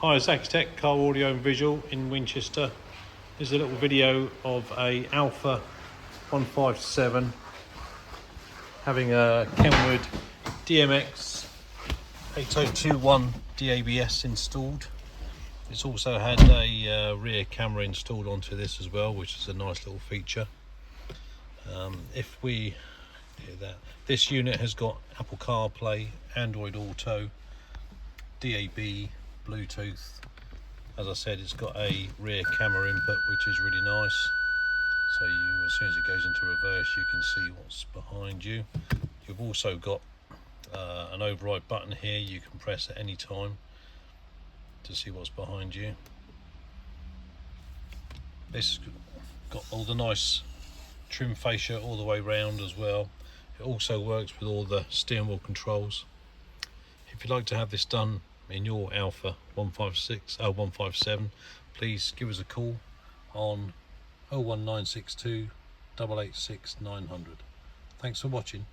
Hi, it's Accutek Car Audio and Visual in Winchester. Here's a little video of a Alfa 157 having a Kenwood DMX8021DABS installed. It's also had a rear camera installed onto this as well, which is a nice little feature. If we hear that, this unit has got Apple CarPlay, Android Auto, DAB, Bluetooth. As I said, it's got a rear camera input, which is really nice. So as soon as it goes into reverse, you can see what's behind you. You've also got an override button here. You can press at any time to see what's behind you. This got all the nice trim fascia all the way round as well. It also works with all the steering wheel controls. If you'd like to have this done in your Alfa 157, please give us a call on 01962 886 900. Thanks for watching.